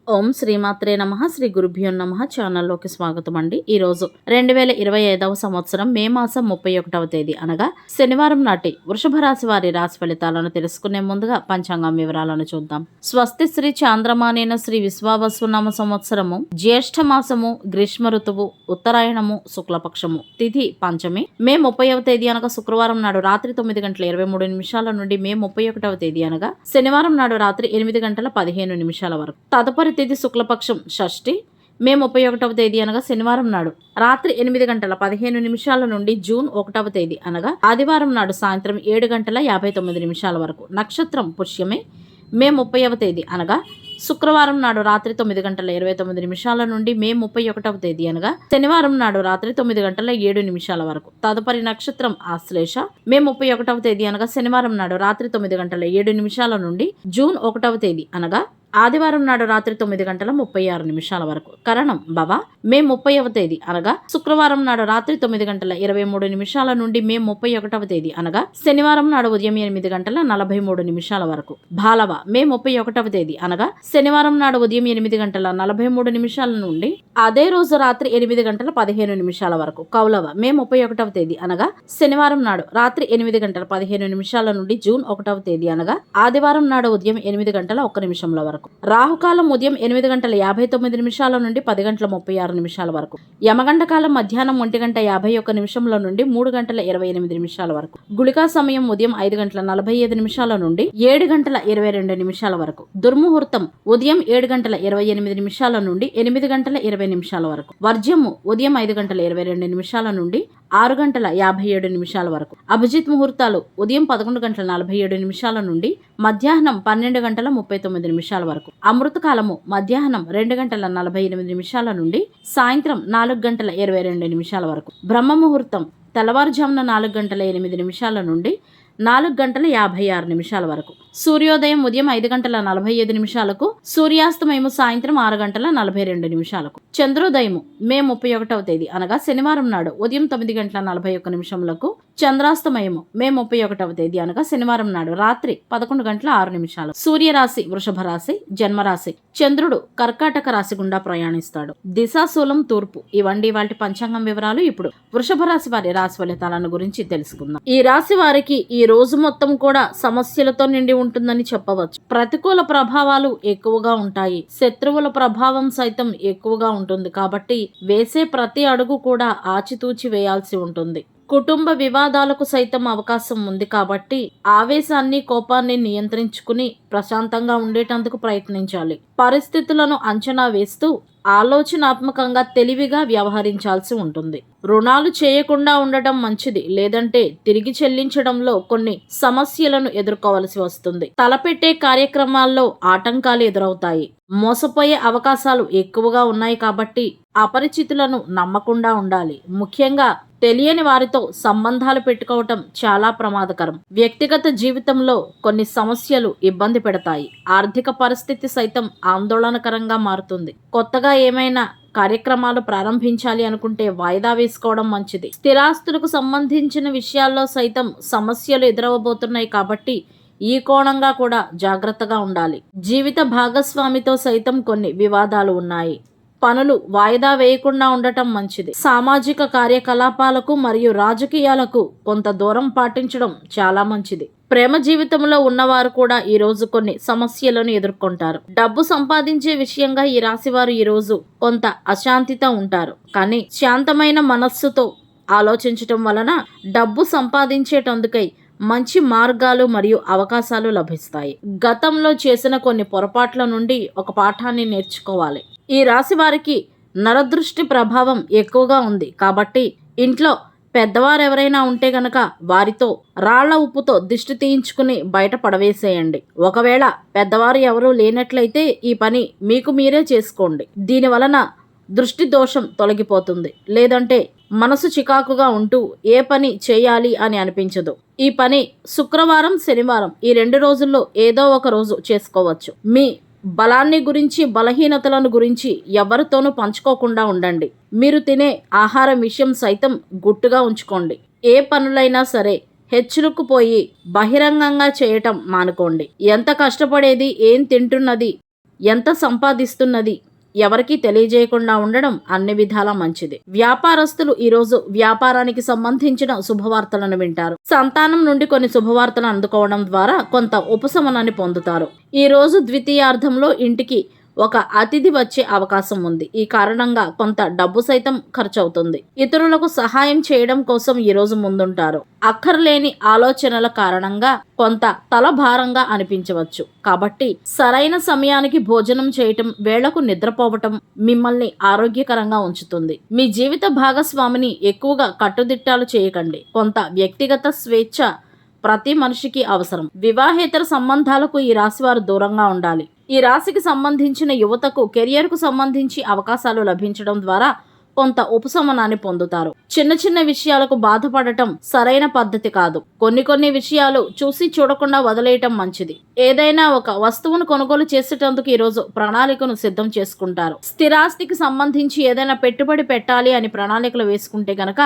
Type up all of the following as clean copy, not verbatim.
ఓం శ్రీమాత్రే నమః. శ్రీ గురుభ్యో నమః. ఛానల్లోకి స్వాగతం అండి. ఈరోజు 2025వ సంవత్సరం మే మాసం 31వ తేదీ అనగా శనివారం నాటి వృషభ రాశి వారి రాశి ఫలితాలను తెలుసుకునే ముందుగా పంచాంగం వివరాలను చూద్దాం. స్వస్తి శ్రీ చాంద్రమానేన శ్రీ విశ్వావసునామ సంవత్సరము జ్యేష్ఠ మాసము గ్రీష్మ ఋతువు ఉత్తరాయణము శుక్లపక్షము తిథి పంచమి మే 30వ తేదీ అనగా శుక్రవారం నాడు రాత్రి 9:23 నుండి మే 31వ తేదీ అనగా శనివారం నాడు రాత్రి 8:15 వరకు. తదుపరి తిథి శుక్లపక్షం షష్ఠి మే 31వ తేదీ అనగా శనివారం నాడు రాత్రి 8:15 నుండి జూన్ 1వ తేదీ అనగా ఆదివారం నాడు సాయంత్రం 7:59 వరకు. నక్షత్రం పుష్యమే మే 30వ తేదీ అనగా శుక్రవారం నాడు రాత్రి 9:29 నుండి మే 31వ తేదీ అనగా శనివారం నాడు రాత్రి 9:07 వరకు. తదుపరి నక్షత్రం ఆశ్లేష మే 31వ తేదీ అనగా శనివారం నాడు రాత్రి 9:07 నుండి జూన్ 1వ తేదీ అనగా ఆదివారం నాడు రాత్రి 9:36 వరకు. కరణం భవ మే 30వ తేదీ అనగా శుక్రవారం నాడు రాత్రి 9:23 నుండి మే 31వ తేదీ అనగా శనివారం నాడు ఉదయం 8:43 వరకు. భాలవ మే 31వ తేదీ అనగా శనివారం నాడు ఉదయం 8:43 నుండి అదే రోజు రాత్రి 8:15 వరకు. కౌలవ మే 31వ తేదీ అనగా శనివారం నాడు రాత్రి 8:15 నుండి జూన్ 1వ తేదీ అనగా ఆదివారం నాడు ఉదయం 8:01 వరకు. రాహుకాలం ఉదయం 8:59 నుండి 10:36 వరకు. యమగండ కాలం మధ్యాహ్నం 1:51 నుండి 3:28 వరకు. గుళికా సమయం ఉదయం 5:45 నుండి 7:22 వరకు. దుర్ముహూర్తం ఉదయం 7:28 నుండి 8:20 వరకు. వర్జ్యము ఉదయం 5:22 నుండి 6:57 వరకు. అభిజిత్ ముహూర్తాలు ఉదయం 11:47 నుండి మధ్యాహ్నం 12:39 వరకు. అమృతకాలము మధ్యాహ్నం 2:48 నుండి సాయంత్రం 4:22 వరకు. బ్రహ్మ ముహూర్తం తెల్లవారుజామున 4:08 నుండి 4:56 వరకు. సూర్యోదయం ఉదయం 5:45 సూర్యాస్తమయము సాయంత్రం 6:42. చంద్రోదయము మే 31వ తేదీ అనగా శనివారం నాడు ఉదయం 9:41 చంద్రాస్తమయము మే 31వ తేదీ అనగా శనివారం నాడు రాత్రి 11:06. సూర్యరాశి వృషభ రాశి జన్మరాశి. చంద్రుడు కర్కాటక రాశి గుండా ప్రయాణిస్తాడు. దిశాశూలం తూర్పు. ఇవండి వాటి పంచాంగం వివరాలు. ఇప్పుడు వృషభ రాశి వారి రాశి ఫలితాలను గురించి తెలుసుకుందాం. ఈ రాశి వారికి ఈ రోజు మొత్తం కూడా సమస్యలతో నిండి ఉంటుందని చెప్పవచ్చు. ప్రతికూల ప్రభావాలు ఎక్కువగా ఉంటాయి. శత్రువుల ప్రభావం సైతం ఎక్కువగా ఉంటుంది. కాబట్టి వేసే ప్రతి అడుగు కూడా ఆచితూచి వేయాల్సి ఉంటుంది. కుటుంబ వివాదాలకు సైతం అవకాశం ఉంది. కాబట్టి ఆవేశాన్ని కోపాన్ని నియంత్రించుకుని ప్రశాంతంగా ఉండేటందుకు ప్రయత్నించాలి. పరిస్థితులను అంచనా వేస్తూ ఆలోచనాత్మకంగా తెలివిగా వ్యవహరించాల్సి ఉంటుంది. రుణాలు చేయకుండా ఉండటం మంచిది. లేదంటే తిరిగి చెల్లించడంలో కొన్ని సమస్యలను ఎదుర్కోవలసి వస్తుంది. తలపెట్టే కార్యక్రమాల్లో ఆటంకాలు ఎదురవుతాయి. మోసపోయే అవకాశాలు ఎక్కువగా ఉన్నాయి. కాబట్టి అపరిచితులను నమ్మకుండా ఉండాలి. ముఖ్యంగా తెలియని వారితో సంబంధాలు పెట్టుకోవటం చాలా ప్రమాదకరం. వ్యక్తిగత జీవితంలో కొన్ని సమస్యలు ఇబ్బంది పెడతాయి. ఆర్థిక పరిస్థితి సైతం ఆందోళనకరంగా మారుతుంది. కొత్తగా ఏమైనా కార్యక్రమాలు ప్రారంభించాలి అనుకుంటే వాయిదా వేసుకోవడం మంచిది. స్థిరాస్తులకు సంబంధించిన విషయాల్లో సైతం సమస్యలు ఎదురవబోతున్నాయి. కాబట్టి ఈ కోణంగా కూడా జాగ్రత్తగా ఉండాలి. జీవిత భాగస్వామితో సైతం కొన్ని వివాదాలు ఉన్నాయి. పనులు వాయిదా వేయకుండా ఉండటం మంచిది. సామాజిక కార్యకలాపాలకు మరియు రాజకీయాలకు కొంత దూరం పాటించడం చాలా మంచిది. ప్రేమ జీవితంలో ఉన్నవారు కూడా ఈ రోజు కొన్ని సమస్యలను ఎదుర్కొంటారు. డబ్బు సంపాదించే విషయంగా ఈ రాశివారు ఈ రోజు కొంత అశాంతితో ఉంటారు. కానీ శాంతమైన మనస్సుతో ఆలోచించటం వలన డబ్బు సంపాదించేటందుకై మంచి మార్గాలు మరియు అవకాశాలు లభిస్తాయి. గతంలో చేసిన కొన్ని పొరపాట్ల నుండి ఒక పాఠాన్ని నేర్చుకోవాలి. ఈ రాశి వారికి నరదృష్టి ప్రభావం ఎక్కువగా ఉంది. కాబట్టి ఇంట్లో పెద్దవారు ఎవరైనా ఉంటే గనక వారితో రాళ్ల ఉప్పుతో దిష్టి తీయించుకుని బయట పడవేసేయండి. ఒకవేళ పెద్దవారు ఎవరూ లేనట్లయితే ఈ పని మీకు మీరే చేసుకోండి. దీని వలన దృష్టి దోషం తొలగిపోతుంది. లేదంటే మనసు చికాకుగా ఉంటూ ఏ పని చేయాలి అని అనిపించదు. ఈ పని శుక్రవారం శనివారం ఈ 2 రోజుల్లో ఏదో ఒక రోజు చేసుకోవచ్చు. మీ బలాన్ని గురించి బలహీనతలను గురించి ఎవరితోనూ పంచుకోకుండా ఉండండి. మీరు తినే ఆహారం విషయం సైతం గుట్టుగా ఉంచుకోండి. ఏ పనులైనా సరే హెచ్చురుకుపోయి బహిరంగంగా చేయటం మానుకోండి. ఎంత కష్టపడేది, ఏం తింటున్నది, ఎంత సంపాదిస్తున్నది ఎవరికీ తెలియజేయకుండా ఉండడం అన్ని విధాలా మంచిది. వ్యాపారస్తులు ఈరోజు వ్యాపారానికి సంబంధించిన శుభవార్తలను వింటారు. సంతానం నుండి కొన్ని శుభవార్తలు అందుకోవడం ద్వారా కొంత ఉపశమనాన్ని పొందుతారు. ఈ రోజు ద్వితీయార్థంలో ఇంటికి ఒక అతిథి వచ్చే అవకాశం ఉంది. ఈ కారణంగా కొంత డబ్బు సైతం ఖర్చు అవుతుంది. ఇతరులకు సహాయం చేయడం కోసం ఈ రోజు ముందుంటారు. అక్కర్లేని ఆలోచనల కారణంగా కొంత తలభారంగా అనిపించవచ్చు. కాబట్టి సరైన సమయానికి భోజనం చేయటం, వేళకు నిద్రపోవటం మిమ్మల్ని ఆరోగ్యకరంగా ఉంచుతుంది. మీ జీవిత భాగస్వామిని ఎక్కువగా కట్టుదిట్టాలు చేయకండి. కొంత వ్యక్తిగత స్వేచ్ఛ ప్రతి మనిషికి అవసరం. వివాహేతర సంబంధాలకు ఈ రాశివారు దూరంగా ఉండాలి. ఈ రాశికి సంబంధించిన యువతకు కెరియర్కు సంబంధించి అవకాశాలు లభించడం ద్వారా కొంత ఉపశమనాన్ని పొందుతారు. చిన్న చిన్న విషయాలకు బాధపడటం సరైన పద్ధతి కాదు. కొన్ని విషయాలు చూసి చూడకుండా వదిలేయటం మంచిది. ఏదైనా ఒక వస్తువును కొనుగోలు చేసేటందుకు ఈరోజు ప్రణాళికను సిద్ధం చేసుకుంటారు. స్థిరాస్తికి సంబంధించి ఏదైనా పెట్టుబడి పెట్టాలి అని ప్రణాళికలు వేసుకుంటే గనక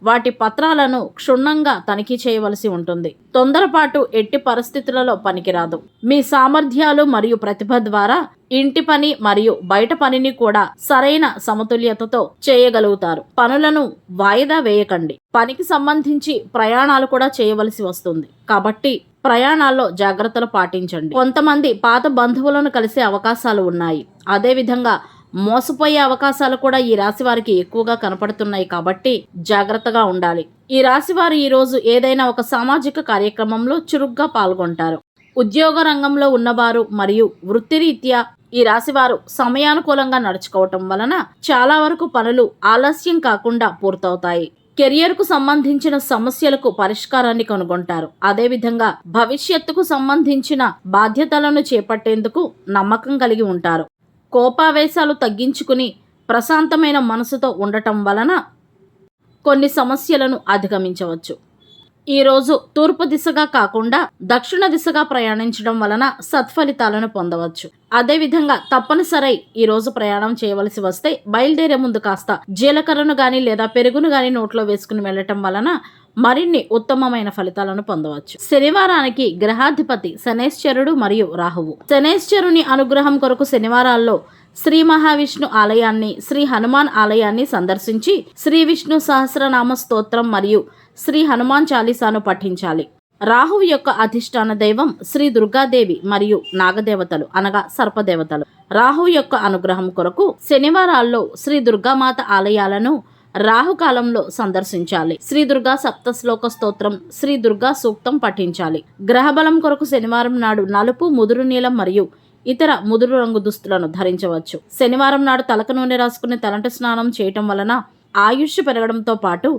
వాటి పత్రాలను క్షుణ్ణంగా తనిఖీ చేయవలసి ఉంటుంది. తొందరపాటు ఎట్టి పరిస్థితులలో పనికిరాదు. మీ సామర్థ్యాలు మరియు ప్రతిభ ద్వారా ఇంటి పని మరియు బయట పనిని కూడా సరైన సమతుల్యతతో చేయగలుగుతారు. పనులను వాయిదా వేయకండి. పనికి సంబంధించి ప్రయాణాలు కూడా చేయవలసి వస్తుంది. కాబట్టి ప్రయాణాల్లో జాగ్రత్తలు పాటించండి. కొంతమంది పాత బంధువులను కలిసే అవకాశాలు ఉన్నాయి. అదేవిధంగా మోసపోయే అవకాశాలు కూడా ఈ రాశి వారికి ఎక్కువగా కనపడుతున్నాయి. కాబట్టి జాగ్రత్తగా ఉండాలి. ఈ రాశి వారు ఈరోజు ఏదైనా ఒక సామాజిక కార్యక్రమంలో చురుగ్గా పాల్గొంటారు. ఉద్యోగ రంగంలో ఉన్నవారు మరియు వృత్తిరీత్యా ఈ రాశివారు సమయానుకూలంగా నడుచుకోవటం వలన చాలా వరకు పనులు ఆలస్యం కాకుండా పూర్తవుతాయి. కెరియర్కు సంబంధించిన సమస్యలకు పరిష్కారాన్ని కనుగొంటారు. అదేవిధంగా భవిష్యత్తుకు సంబంధించిన బాధ్యతలను చేపట్టేందుకు నమ్మకం కలిగి ఉంటారు. కోపావేశాలు తగ్గించుకుని ప్రశాంతమైన మనసుతో ఉండటం వలన కొన్ని సమస్యలను అధిగమించవచ్చు. ఈరోజు తూర్పు దిశగా కాకుండా దక్షిణ దిశగా ప్రయాణించడం వలన సత్ఫలితాలను పొందవచ్చు. అదేవిధంగా తప్పనిసరి ఈరోజు ప్రయాణం చేయవలసి వస్తే బయలుదేరే ముందు కాస్త జీలకర్రను గాని లేదా పెరుగును గాని నోట్లో వేసుకుని వెళ్ళటం వలన మరిన్ని ఉత్తమమైన ఫలితాలను పొందవచ్చు. శనివారానికి గ్రహాధిపతి శనైశ్చరుడు మరియు రాహువు. శనైశ్చరుని అనుగ్రహం కొరకు శనివారాల్లో శ్రీ మహావిష్ణు ఆలయాన్ని, శ్రీ హనుమాన్ ఆలయాన్ని సందర్శించి శ్రీ విష్ణు సహస్రనామ స్తోత్రం మరియు శ్రీ హనుమాన్ చాలీసాను పఠించాలి. రాహువు యొక్క అధిష్టాన దైవం శ్రీ దుర్గాదేవి మరియు నాగదేవతలు అనగా సర్పదేవతలు. రాహువు యొక్క అనుగ్రహం కొరకు శనివారాల్లో శ్రీ దుర్గామాత ఆలయాలను రాహుకాలంలో సందర్శించాలి. శ్రీ దుర్గా సప్తశ్లోక స్తోత్రం, శ్రీ దుర్గా సూక్తం పఠించాలి. గ్రహబలం కొరకు శనివారం నాడు నలుపు, ముదురు నీలం మరియు ఇతర ముదురు రంగు దుస్తులను ధరించవచ్చు. శనివారం నాడు తలకు నూనె రాసుకుని తలంటి స్నానం చేయటం వలన ఆయుష్ పెరగడంతో పాటు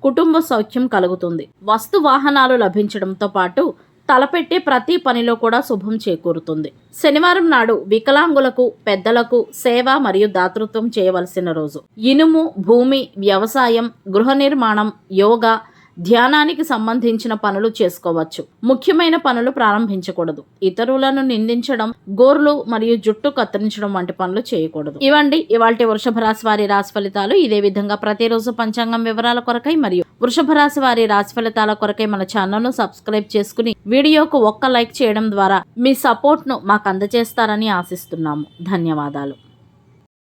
కుటుంబ సౌఖ్యం కలుగుతుంది. వస్తు వాహనాలు లభించడంతో పాటు తలపెట్టే ప్రతి పనిలో కూడా శుభం చేకూరుతుంది. శనివారం నాడు వికలాంగులకు, పెద్దలకు సేవ మరియు దాతృత్వం చేయవలసిన రోజు. ఇనుము, భూమి, వ్యవసాయం, గృహ నిర్మాణం, యోగా, ధ్యానానికి సంబంధించిన పనులు చేసుకోవచ్చు. ముఖ్యమైన పనులు ప్రారంభించకూడదు. ఇతరులను నిందించడం, గోర్లు మరియు జుట్టు కత్తిరించడం వంటి పనులు చేయకూడదు. ఇవండి ఇవాల్టి వృషభ రాశి వారి రాశి ఫలితాలు. ఇదే విధంగా ప్రతిరోజు పంచాంగం వివరాల కొరకై మరియు వృషభ రాశి వారి రాశి ఫలితాల కొరకై మన ఛానల్ను సబ్స్క్రైబ్ చేసుకుని వీడియోకు ఒక్క లైక్ చేయడం ద్వారా మీ సపోర్ట్ను మాకు అందజేస్తారని ఆశిస్తున్నాము. ధన్యవాదాలు.